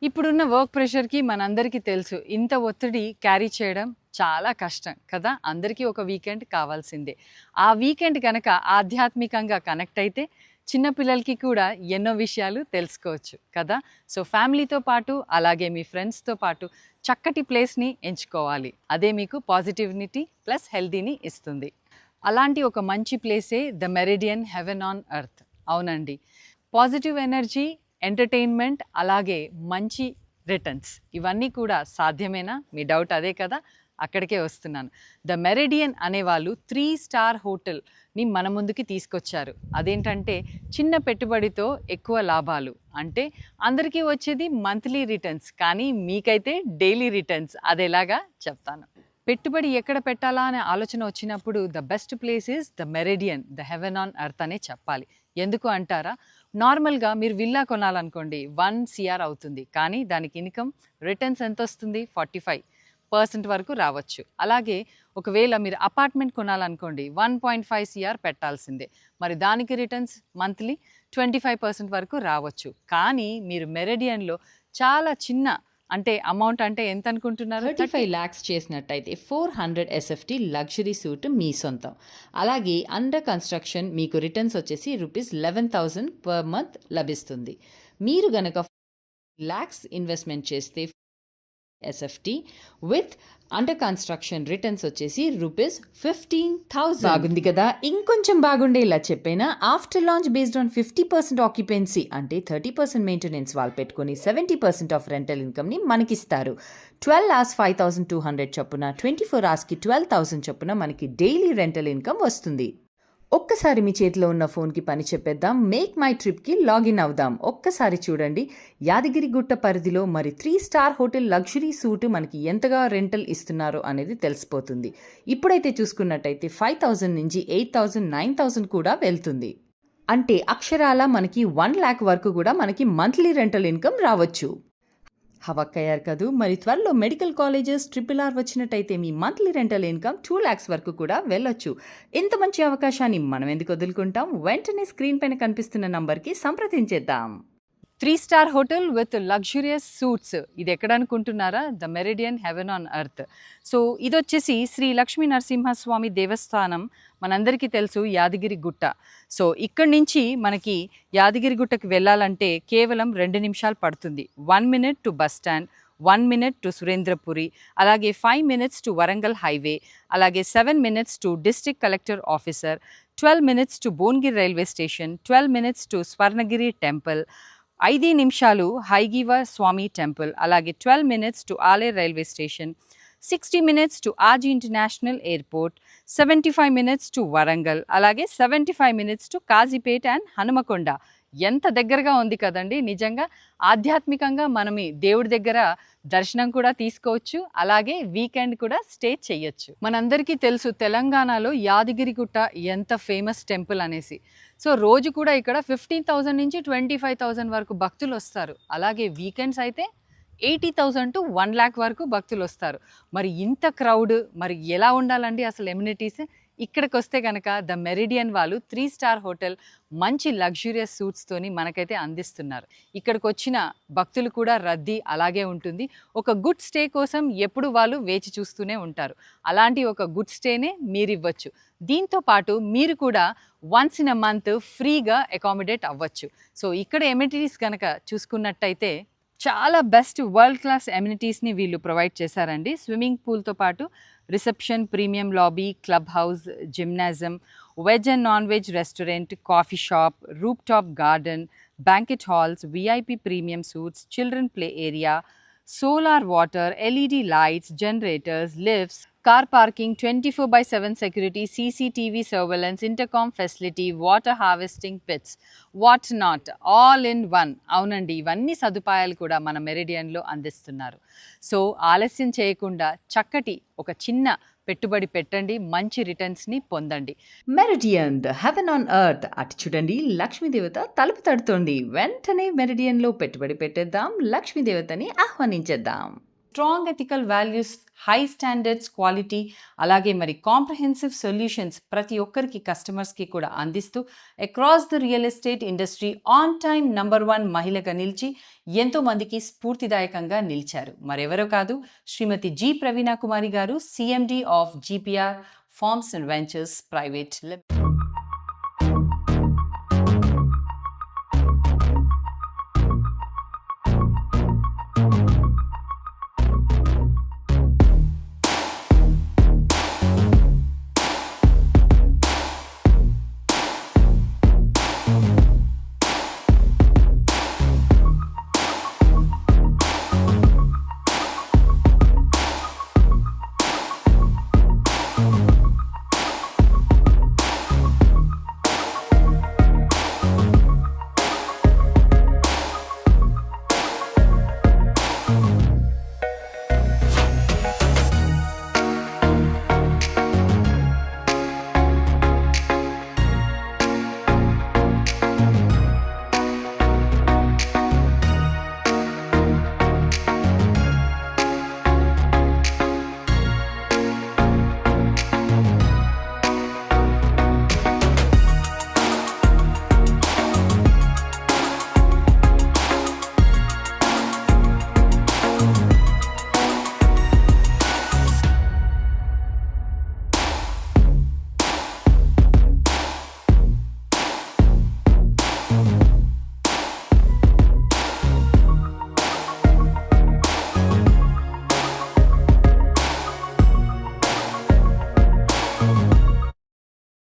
ఇప్పుడున్న వర్క్ ప్రెషర్‌కి మనందరికీ తెలుసు. ఇంత ఒత్తిడి క్యారీ చేయడం చాలా కష్టం కదా! అందరికీ ఒక వీకెండ్ కావాల్సిందే. ఆ వీకెండ్ గనక ఆధ్యాత్మికంగా కనెక్ట్ అయితే చిన్న పిల్లలకి కూడా ఎన్నో విషయాలు తెలుసుకోవచ్చు కదా! సో, ఫ్యామిలీతో పాటు అలాగే మీ ఫ్రెండ్స్‌తో పాటు చక్కటి ప్లేస్‌ని ఎంచుకోవాలి. అదే మీకు పాజిటివిటీ ప్లస్ హెల్తీని ఇస్తుంది. అలాంటి ఒక మంచి ప్లేసే the Meridian heaven on earth. అవునండి. పాజిటివ్ ఎనర్జీ, ఎంటర్‌టైన్‌మెంట్ అలాగే మంచి రిటర్న్స్ ఇవన్నీ కూడా సాధ్యమేనా? మీ డౌట్ అదే కదా! అక్కడికే వస్తున్నాను. ద మెరిడియన్ అనేవాళ్ళు 3 స్టార్ హోటల్‌ని మన ముందుకి తీసుకొచ్చారు. అదేంటంటే చిన్న పెట్టుబడితో ఎక్కువ లాభాలు. అంటే అందరికీ వచ్చేది మంత్లీ రిటర్న్స్. కానీ మీకైతే డైలీ రిటర్న్స్. అదెలాగా చెప్తాను. పెట్టుబడి ఎక్కడ పెట్టాలా అనే ఆలోచన వచ్చినప్పుడు the best place is the meridian, the heaven on earth అనే చెప్పాలి. ఎందుకు అంటారా? నార్మల్‌గా మీరు విల్లా కొనాలనుకోండి 1 సీఆర్ అవుతుంది. కానీ దానికి ఇన్‌కమ్ రిటర్న్స్ ఎంతొస్తుంది? 45% వరకు రావచ్చు. అలాగే ఒకవేళ మీరు అపార్ట్మెంట్ కొనాలనుకోండి 1.5 సీఆర్ పెట్టాల్సిందే. మరి దానికి రిటర్న్స్ మంత్లీ 25% వరకు రావచ్చు. కానీ మీరు మెరిడియన్‌లో చాలా చిన్న అంటే అమౌంట్ అంటే ఎంత అనుకుంటున్నారు? 35 lakhs చేసినట్టయితే 400 ఎస్ఎఫ్టీ లగ్జరీ సూట్ మీ సొంతం. అలాగే అండర్ కన్స్ట్రక్షన్ మీకు రిటర్న్స్ వచ్చేసి రూపీస్ 11,000 పర్ మంత్ లభిస్తుంది. మీరు గనక lakhs ఇన్వెస్ట్మెంట్ చేస్తే SFT with under construction returns వచ్చేసి రూపీస్ 15,000. బాగుంది కదా! ఇంకొంచెం బాగుండేలా చెప్పేనా, after launch based on 50% occupancy అంటే 30% మెయింటెనెన్స్ వాళ్ళు పెట్టుకొని 70% ఆఫ్ రెంటల్ ఇన్కమ్ని మనకిస్తారు. 12 hours 5,200 చొప్పున, 24 hours 12,000 చొప్పున మనకి డైలీ రెంటల్ ఇన్కమ్ వస్తుంది. ఒక్కసారి మీ చేతిలో ఉన్న ఫోన్కి పని చెప్పేద్దాం. మేక్ మై ట్రిప్కి లాగిన్ అవుదాం. ఒక్కసారి చూడండి, యాదగిరిగుట్ట పరిధిలో మరి 3 స్టార్ హోటల్ లగ్జరీ సూట్ మనకి ఎంతగా రెంటల్ ఇస్తున్నారో అనేది తెలిసిపోతుంది. ఇప్పుడైతే చూసుకున్నట్టయితే 5,000 నుంచి 8,000, 9,000 కూడా వెళ్తుంది. అంటే అక్షరాల మనకి 1 lakh వరకు కూడా మనకి మంత్లీ రెంటల్ ఇన్కమ్ రావచ్చు. హవక్కయ్యారు కదూ! మరి త్వరలో మెడికల్ కాలేజెస్, RRR వచ్చినట్టయితే మీ మంత్లీ రెంటల్ ఇన్కమ్ 2 lakhs వరకు కూడా వెళ్ళొచ్చు. ఇంత మంచి అవకాశాన్ని మనం ఎందుకు వదులుకుంటాం? వెంటనే స్క్రీన్ పైన కనిపిస్తున్న నంబర్కి సంప్రదించేద్దాం. 3 star hotel with luxurious suites. ఇది ఎక్కడ అనుకుంటున్నారా? The Meridian heaven on earth. So ఇదొచ్చేసి శ్రీ లక్ష్మీ నరసింహస్వామి దేవస్థానం, మనందరికీ తెలుసు యాదగిరి గుట్ట. సో ఇక్కడి నుంచి మనకి యాదగిరి గుట్టకి వెళ్ళాలంటే కేవలం 2 నిమిషాలు పడుతుంది. 1 minute to bus stand, 1 minute to Surendrapuri, అలాగే 5 minutes టు వరంగల్ హైవే, అలాగే 7 minutes to district collector officer, 12 minutes to Bhuvanagiri railway station, 12 minutes to Swarnagiri temple, 5 నిమిషాలు హైగివ స్వామి టెంపుల్, అలాగే 12 minutes to Aler railway station, 60 minutes to ఆజీ international airport, 75 minutes to Warangal, అలాగే 75 minutes to Kazipet and Hanumakonda. ఎంత దగ్గరగా ఉంది కదండి! నిజంగా ఆధ్యాత్మికంగా మనం ఈ దేవుడి దగ్గర దర్శనం కూడా తీసుకోవచ్చు. అలాగే వీకెండ్ కూడా స్టే చేయొచ్చు. మనందరికీ తెలుసు తెలంగాణలో యాదగిరిగుట్ట ఎంత ఫేమస్ టెంపుల్ అనేసి. సో రోజు కూడా ఇక్కడ 15,000 నుంచి 25,000 వరకు భక్తులు వస్తారు. అలాగే వీకెండ్స్ అయితే 80,000 టు 1 lakh వరకు భక్తులు వస్తారు. మరి ఇంత క్రౌడ్ మరి ఎలా ఉండాలండి అసలు ఎమ్యూనిటీస్? ఇక్కడికి వస్తే కనుక ద మెరిడియన్ వాళ్ళు 3 స్టార్ హోటల్ మంచి లగ్జూరియస్ సూట్స్తోని మనకైతే అందిస్తున్నారు. ఇక్కడికి వచ్చిన భక్తులు కూడా రద్దీ అలాగే ఉంటుంది. ఒక గుడ్ స్టే కోసం ఎప్పుడు వాళ్ళు వేచి చూస్తూనే ఉంటారు. అలాంటి ఒక గుడ్ స్టేనే మీరు ఇవ్వచ్చు. దీంతో పాటు మీరు కూడా వన్స్ ఇన్ అ మంత్ ఫ్రీగా అకామిడేట్ అవ్వచ్చు. సో ఇక్కడ ఎమ్యూనిటీస్ కనుక చూసుకున్నట్టయితే చాలా బెస్ట్ వరల్డ్ క్లాస్ ఎమ్యూనిటీస్ని వీళ్ళు ప్రొవైడ్ చేశారండి. స్విమ్మింగ్ పూల్తో పాటు reception, premium lobby, club house, gymnasium, veg and non veg restaurant, coffee shop, roof top garden, banquet halls, VIP premium suites, children play area, solar water, LED lights, generators, lifts, car parking, 24/7 security, CCTV surveillance, intercom facility, water harvesting pits, what not, all in one. అవునండి, ఇవన్నీ సదుపాయాలు కూడా మన మెరిడియన్లో అందిస్తున్నారు. So ఆలస్యం చేయకుండా చక్కటి ఒక చిన్న పెట్టుబడి పెట్టండి, మంచి రిటర్న్స్ని పొందండి. Meridian the heaven on earth. అటు చూడండి, లక్ష్మీదేవత తలుపు తడుతోంది. వెంటనే మెరిడియన్లో పెట్టుబడి పెట్టేద్దాం, లక్ష్మీదేవతని ఆహ్వానించేద్దాం. Strong ethical values, high standards, quality, అలాగే మరి కాంప్రహెన్సివ్ సొల్యూషన్స్ ప్రతి ఒక్కరికి కస్టమర్స్కి కూడా అందిస్తూ across the real estate industry on time #1 మహిళగా నిలిచి ఎంతో మందికి స్ఫూర్తిదాయకంగా నిలిచారు. మరెవరో కాదు, శ్రీమతి G Praveena Kumari garu, CMD of GPR farms and ventures private limited.